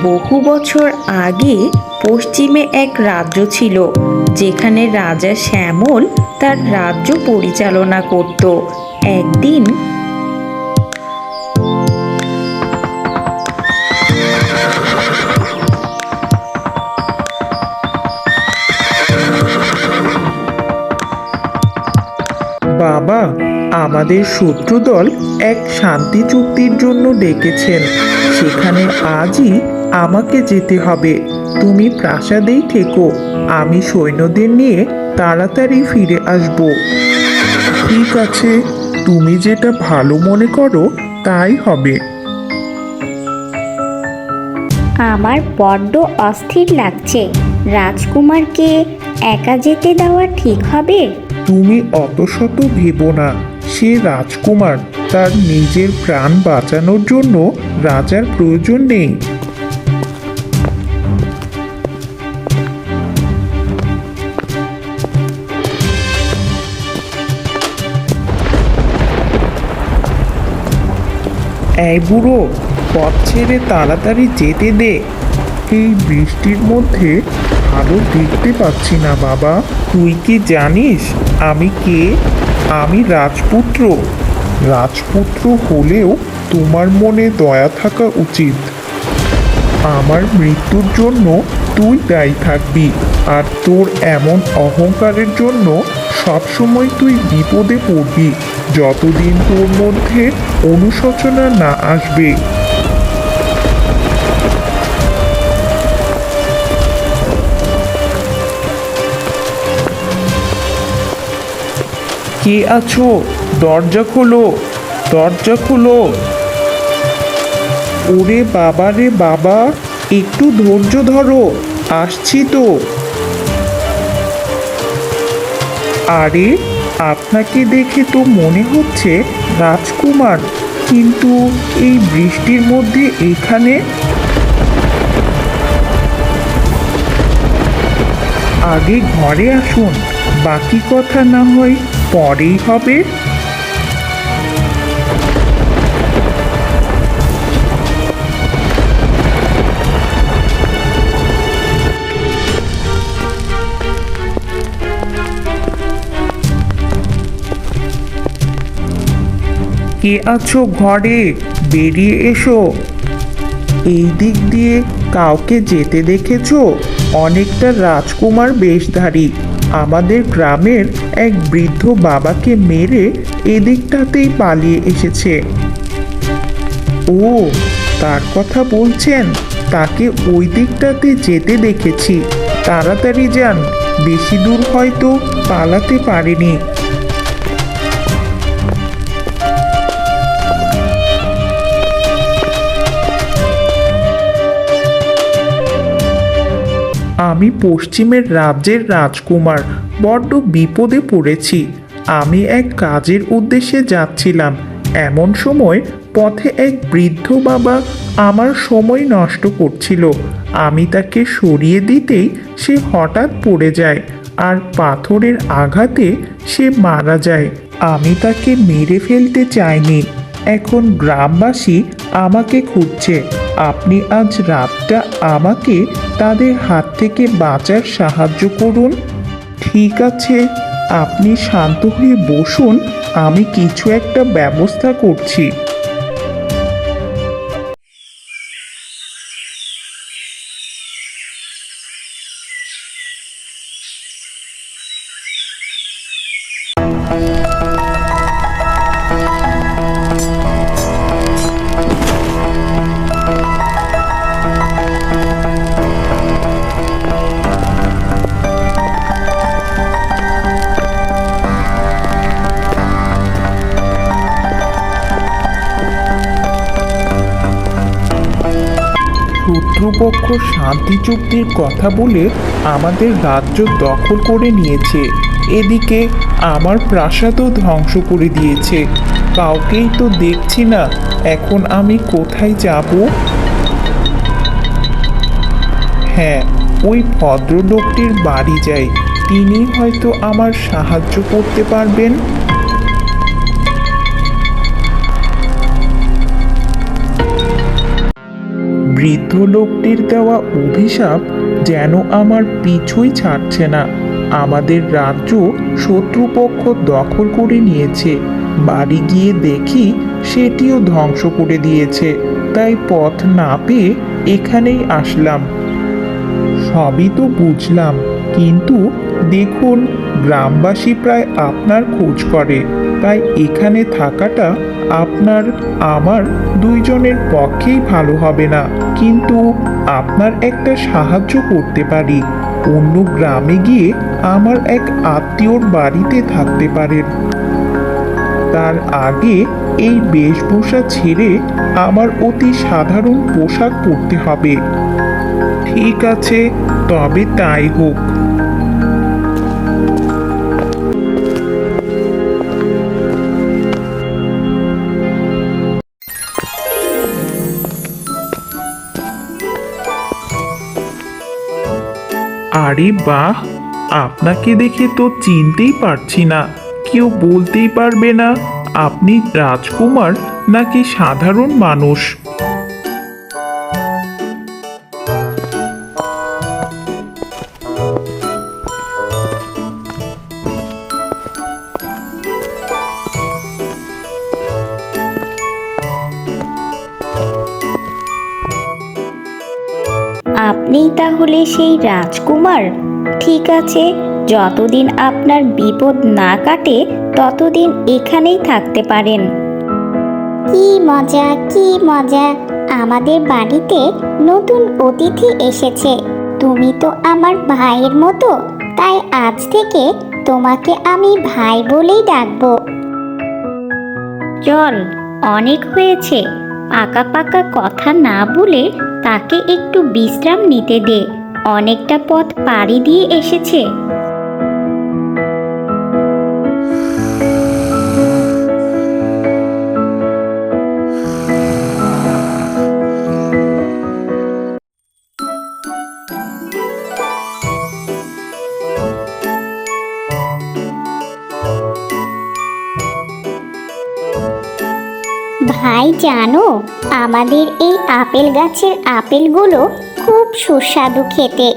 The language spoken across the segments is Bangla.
বহু বছর আগে পশ্চিমে এক রাজ্য ছিল, যেখানে রাজা শ্যামল তার রাজ্য পরিচালনা করত। একদিন বাবা, আমাদের শত্রুদল এক শান্তি চুক্তির জন্য ডেকেছেন। সেখানে আজই আমাকে যেতে হবে। তুমি প্রাসাদেই থেকো, আমি সৈন্যদের নিয়ে তাড়াতাড়ি ফিরে আসব। ঠিক আছে, তুমি যেটা ভালো মনে করো তাই হবে। আমার বড্ড অস্থির লাগছে। রাজকুমারকে একা যেতে দেওয়া ঠিক হবে? তুমি অত শত ভেবো না। সে রাজকুমার, তার নিজের প্রাণ বাঁচানোর জন্য রাজার প্রয়োজন নেই। এই বুড়ো, পথ ছেড়ে তাড়াতাড়ি যেতে দে। এই বৃষ্টির মধ্যে ভালো দেখতে পাচ্ছি না বাবা। তুই কি জানিস আমি কে? আমি রাজপুত্র। রাজপুত্র হলেও তোমার মনে দয়া থাকা উচিত। আমার মৃত্যুর জন্য তুই দায়ী থাকবি, আর তোর এমন অহংকারের জন্য সবসময় তুই বিপদে পড়বি, যতদিন তোর মধ্যে অনুশোচনা না আসবে। কে আছো? দরজা খোলো, দরজা খোলো। ওরে বাবা রে বাবা, একটু ধৈর্য ধরো, আসছি তো। আরে, আপনাকে দেখে তো মনে হচ্ছে রাজকুমার, কিন্তু এই বৃষ্টির মধ্যে এখানে? আগে ঘরে আসুন, বাকি কথা না হয় পরেই হবে। কে আছো ঘরে? বেরিয়ে এসো। এই দিক দিয়ে কাউকে যেতে দেখেছো? অনেকটা রাজকুমার বেশধারী। আমাদের গ্রামের এক বৃদ্ধ বাবাকে মেরে এদিকটাতেই পালিয়ে এসেছে। ও, তার কথা বলছেন? তাকে ওই দিকটাতে যেতে দেখেছি। তাড়াতাড়ি যান, বেশি দূর হয়তো পালাতে পারেনি। আমি পশ্চিমের রাজ্যের রাজকুমার, বড্ড বিপদে পড়েছি। আমি এক কাজের উদ্দেশ্যে যাচ্ছিলাম। এমন সময় পথে এক বৃদ্ধ বাবা আমার সময় নষ্ট করছিল। আমি তাকে সরিয়ে দিতেই সে হঠাৎ পড়ে যায়, আর পাথরের আঘাতে সে মারা যায়। আমি তাকে মেরে ফেলতে চাইনি। এখন গ্রামবাসী আমাকে খুঁজছে। আপনি আজ রাতটা আমাকে তাদের হাত থেকে বাঁচার সাহায্য করুন। ঠিক আছে, আপনি শান্ত হয়ে বসুন, আমি কিছু একটা ব্যবস্থা করছি। শত্রুপক্ষ শান্তি চুক্তির কথা বলে আমাদের রাজ্য দখল করে নিয়েছে। এদিকে আমার প্রাসাদও ধ্বংস করে দিয়েছে। কাউকেই তো দেখছি না। এখন আমি কোথায় যাব? হ্যাঁ, ওই ভদ্রলোকটির বাড়ি যাই। তিনি হয়তো আমার সাহায্য করতে পারবেন। বৃদ্ধ লোকটির দেওয়া অভিশাপ যেন আমার পিছুই ছাড়ছে না। আমাদের রাজ্য শত্রুপক্ষ দখল করে নিয়েছে। বাড়ি গিয়ে দেখি সেটিও ধ্বংস করে দিয়েছে। তাই পথ না পেয়ে এখানেই আসলাম। সবই তো বুঝলাম, কিন্তু দেখুন, গ্রামবাসী প্রায় আপনার খোঁজ করে। তাই এখানে থাকাটা আপনার আমার দুইজনের পক্ষেই ভালো হবে না। কিন্তু আপনার একটা সাহায্য করতে পারি। অন্য গ্রামে গিয়ে আমার এক আত্মীয়র বাড়িতে থাকতে পারেন। তার আগে এই বেশভূষা ছেড়ে আমার অতি সাধারণ পোশাক পরতে হবে। ঠিক আছে, তবে তাই হোক। আরে বাহ, আপনাকে দেখে তো চিনতেই পারছি না। কেউ বলতেই পারবে না আপনি রাজকুমার নাকি সাধারণ মানুষ। আপনিই তাহলে সেই রাজকুমার? ঠিক আছে, যতদিন আপনার বিপদ না কাটে ততদিন এখানেই থাকতে পারেন। কি মজা, কি মজা! আমাদের বাড়িতে নতুন অতিথি এসেছে। তুমি তো আমার ভাইয়ের মতো, তাই আজ থেকে তোমাকে আমি ভাই বলেই ডাকবো। চল, অনেক হয়েছে। পাকা পাকা কথা না বলে তাকে একটু বিশ্রাম নিতে দে। অনেকটা পথ পাড়ি দিয়ে এসেছে। ভাই, জানো, আমাদের এই আপেল গাছের আপেলগুলো খুব সুস্বাদু খেতে।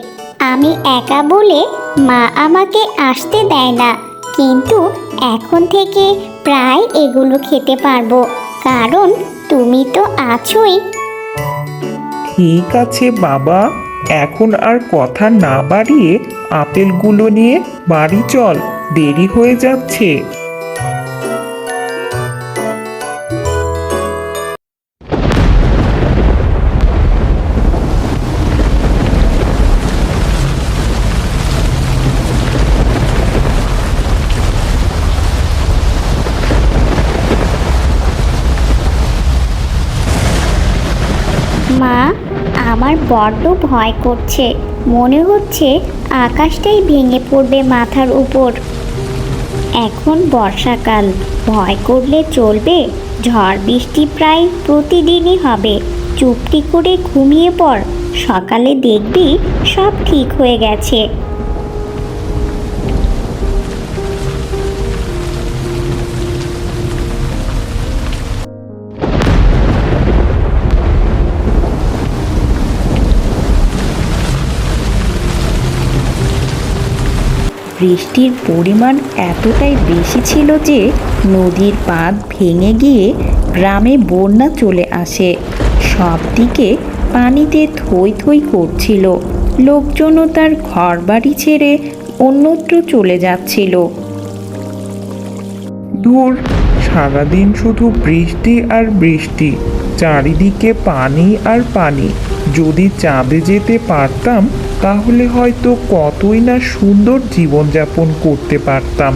আমি একা বলে মা আমাকে আসতে দেয় না, কিন্তু এখন থেকে প্রায় এগুলো খেতে পারবো, কারণ তুমি তো আছোই। ঠিক আছে বাবা, এখন আর কথা না বাড়িয়ে আপেলগুলো নিয়ে বাড়ি চল, দেরি হয়ে যাচ্ছে। মা, আমার বড্ড ভয় করছে। মনে হচ্ছে আকাশটাই ভেঙে পড়বে মাথার উপর। এখন বর্ষাকাল, ভয় করলে চলবে? ঝড় বৃষ্টি প্রায় প্রতিদিনই হবে। চুপটি করে ঘুমিয়ে পড়, সকালে দেখবি সব ঠিক হয়ে গেছে। বৃষ্টির পরিমাণ এতটাই বেশি ছিল যে নদীর বাঁধ ভেঙে গিয়ে গ্রামে বন্যা চলে আসে। সব দিকে পানিতে থই থই করছিল। লোকজনও তার ঘরবাড়ি ছেড়ে অন্যত্র চলে যাচ্ছিল। ধুর, সারাদিন শুধু বৃষ্টি আর বৃষ্টি, চারিদিকে পানি আর পানি। যদি চাঁদে যেতে পারতাম তাহলে হয়তো কতই না সুন্দর জীবনযাপন করতে পারতাম।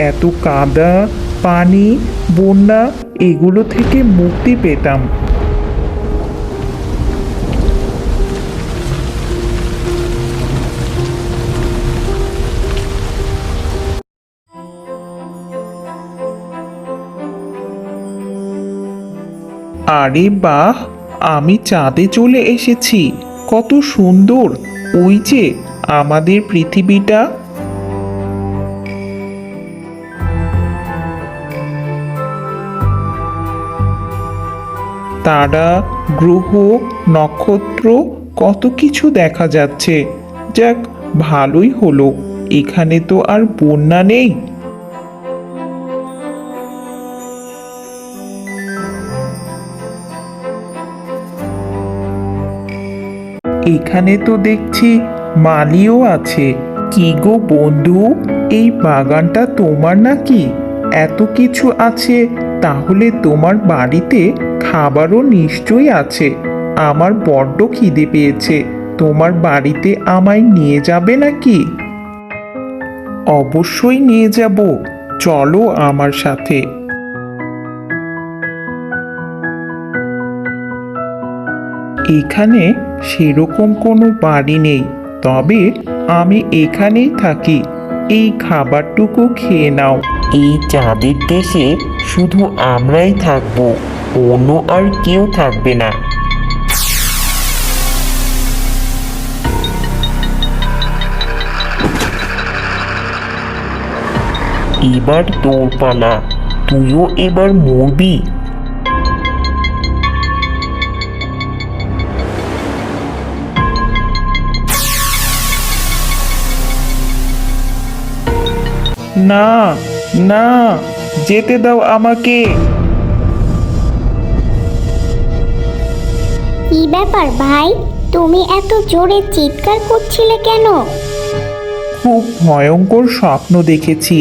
এত কাদা, পানি, বন্যা এগুলো থেকে মুক্তি পেতাম। আরে বাহ, আমি চাঁদে চলে এসেছি। কত সুন্দর! ওই যে আমাদের পৃথিবীটা। তারা, গ্রহ, নক্ষত্র কত কিছু দেখা যাচ্ছে। যাক, ভালোই হলো, এখানে তো আর বন্যা নেই। এখানে তো দেখছি মালিও আছে। কি গো বন্ধু, এই বাগানটা তোমার নাকি? এত কিছু আছে, তাহলে তোমার বাড়িতে খাবারও নিশ্চয়ই আছে। আমার বড্ড খিদে পেয়েছে, তোমার বাড়িতে আমায় নিয়ে যাবে নাকি? অবশ্যই নিয়ে যাব, চলো আমার সাথে। এখানে সেরকম কোনো বাড়ি নেই, তবে আমি এখানেই থাকি। এই খাবারটুকু খেয়ে নাও। এই চাঁদের দেশে শুধু আমরাই থাকবো, অন্য আর কেউ থাকবে না। এবার তোর পালা, তুইও এবার মরবি। না, না, যেতে দাও আমাকে। কি ব্যাপার ভাই, তুমি এত জোরে চিৎকার করছিলে কেন? খুব ভয়ঙ্কর স্বপ্ন দেখেছি।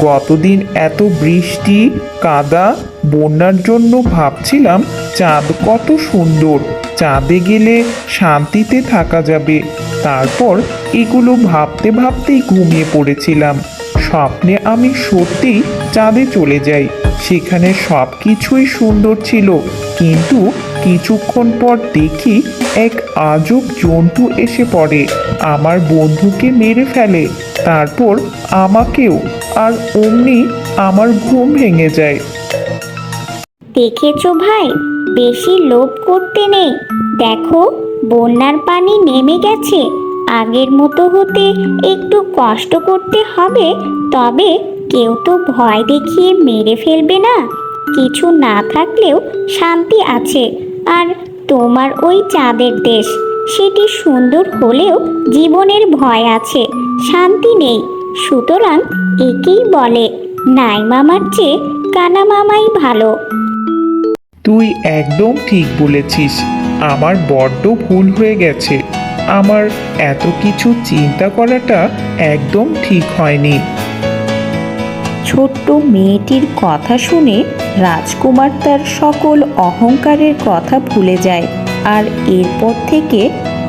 গতদিন এত বৃষ্টি, কাদা, বন্যার জন্য ভাবছিলাম চাঁদ কত সুন্দর, চাঁদে গেলে শান্তিতে থাকা যাবে। তারপর এগুলো ভাবতে ভাবতেই ঘুমিয়ে পড়েছিলাম। স্বপ্নে আমি সত্যিই চাঁদে চলে যাই। সেখানে সব কিছুই সুন্দর ছিল, কিন্তু কিছুক্ষণ পর দেখি এক আজব জন্তু এসে পড়ে, আমার বন্ধুকে মেরে ফেলে, তারপর আমাকেও। আর অমনি আমার ঘুম ভেঙে যায়। দেখেছো ভাই, বেশি লোভ করতে নেই। দেখো, বন্যার পানি নেমে গেছে। আগের মতো হতে একটু কষ্ট করতে হবে, তবে কেউ তো ভয় দেখিয়ে মেরে ফেলবে না। কিছু না থাকলেও শান্তি আছে। আর তোমার ওই চাঁদের দেশ, সেটি সুন্দর হলেও জীবনের ভয় আছে, শান্তি নেই। সুতরাং একেই বলে, নাই মামার চেয়ে কানা মামাই ভালো। তুই একদম ঠিক বলেছিস, আমার বড্ড ভুল হয়ে গেছে। আমার এত কিছু চিন্তা করাটা একদম ঠিক হয়নি। ছোট্ট মেয়েটির কথা শুনে রাজকুমার তার সকল অহংকারের কথা ভুলে যায়, আর এরপর থেকে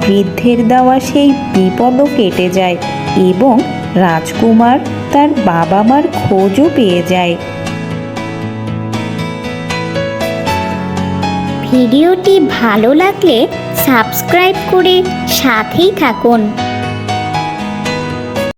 বৃদ্ধের দেওয়া সেই বিপদও কেটে যায় এবং রাজকুমার তার বাবা মার খোঁজও পেয়ে যায়। ভিডিওটি ভালো লাগলে সাবস্ক্রাইব করে সাথেই থাকুন।